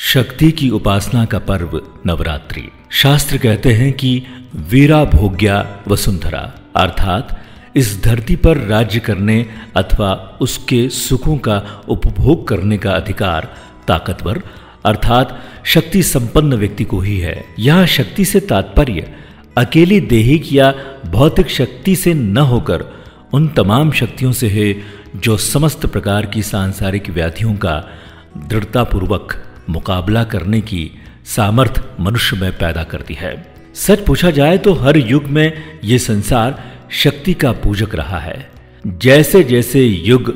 शक्ति की उपासना का पर्व नवरात्रि। शास्त्र कहते हैं कि वीरा भोग्या वसुंधरा, अर्थात इस धरती पर राज्य करने अथवा उसके सुखों का उपभोग करने का अधिकार ताकतवर अर्थात शक्ति संपन्न व्यक्ति को ही है। यह शक्ति से तात्पर्य अकेली दैहिक या भौतिक शक्ति से न होकर उन तमाम शक्तियों से है जो समस्त प्रकार की सांसारिक व्याधियों का दृढ़तापूर्वक मुकाबला करने की सामर्थ्य मनुष्य में पैदा करती है। सच पूछा जाए तो हर युग में ये संसार शक्ति का पूजक रहा है। जैसे जैसे युग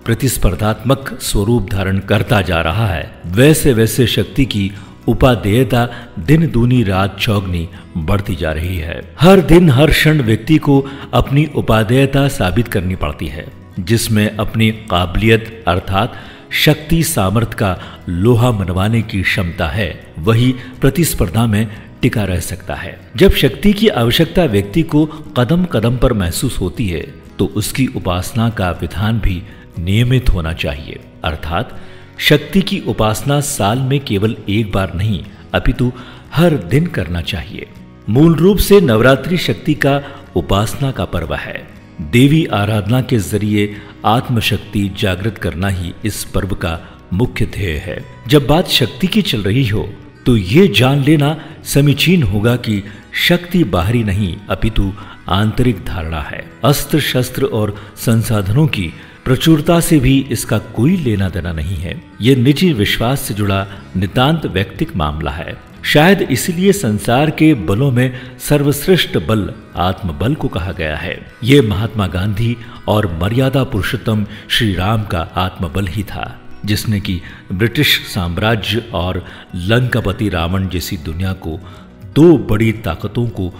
प्रतिस्पर्धात्मक स्वरूप धारण करता जा रहा है, वैसे वैसे शक्ति की उपादेयता दिन दूनी रात चौगनी बढ़ती जा रही है। हर दिन हर क्षण व्यक्ति को अपनी उपादेयता साबित करनी पड़ती है। जिसमें अपनी काबिलियत अर्थात शक्ति सामर्थ्य का लोहा मनवाने की क्षमता है, वही प्रतिस्पर्धा में टिका रह सकता है। जब शक्ति की आवश्यकता व्यक्ति को कदम कदम पर महसूस होती है तो उसकी उपासना का विधान भी नियमित होना चाहिए। अर्थात शक्ति की उपासना साल में केवल एक बार नहीं अपितु हर दिन करना चाहिए। मूल रूप से नवरात्रि शक्ति का उपासना का पर्व है। देवी आराधना के जरिए आत्मशक्ति जागृत करना ही इस पर्व का मुख्य ध्येय है। जब बात शक्ति की चल रही हो तो ये जान लेना समीचीन होगा कि शक्ति बाहरी नहीं अपितु आंतरिक धारणा है। अस्त्र शस्त्र और संसाधनों की प्रचुरता से भी इसका कोई लेना देना नहीं है। यह निजी विश्वास से जुड़ा नितांत वैयक्तिक मामला है। शायद इसीलिए संसार के बलों में सर्वश्रेष्ठ बल आत्मबल को कहा गया है। ये महात्मा गांधी और मर्यादा पुरुषोत्तम श्री राम का आत्मबल ही था, जिसने कि ब्रिटिश साम्राज्य और लंकापति रावण जैसी दुनिया को, दो बड़ी ताकतों को,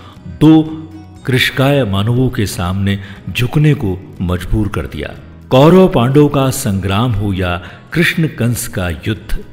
दो कृशकाय मानवों के सामने झुकने को मजबूर कर दिया। कौरव पांडव का संग्राम हो या कृष्ण कंस का युद्ध,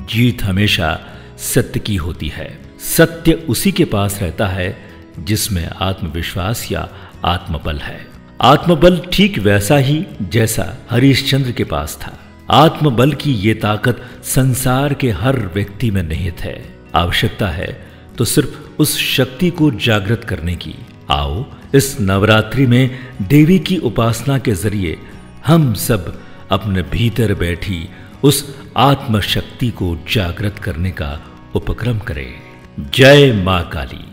जीत हमेशा सत्य की होती है। सत्य उसी के पास रहता है जिसमें आत्मविश्वास या आत्मबल है। आत्मबल ठीक वैसा ही जैसा हरिश्चंद्र के पास था। आत्मबल की ये ताकत संसार के हर व्यक्ति में निहित है। आवश्यकता है तो सिर्फ उस शक्ति को जागृत करने की। आओ इस नवरात्रि में देवी की उपासना के जरिए हम सब अपने भीतर बैठी उस आत्मशक्ति को जागृत करने का उपक्रम करें। जय मां काली।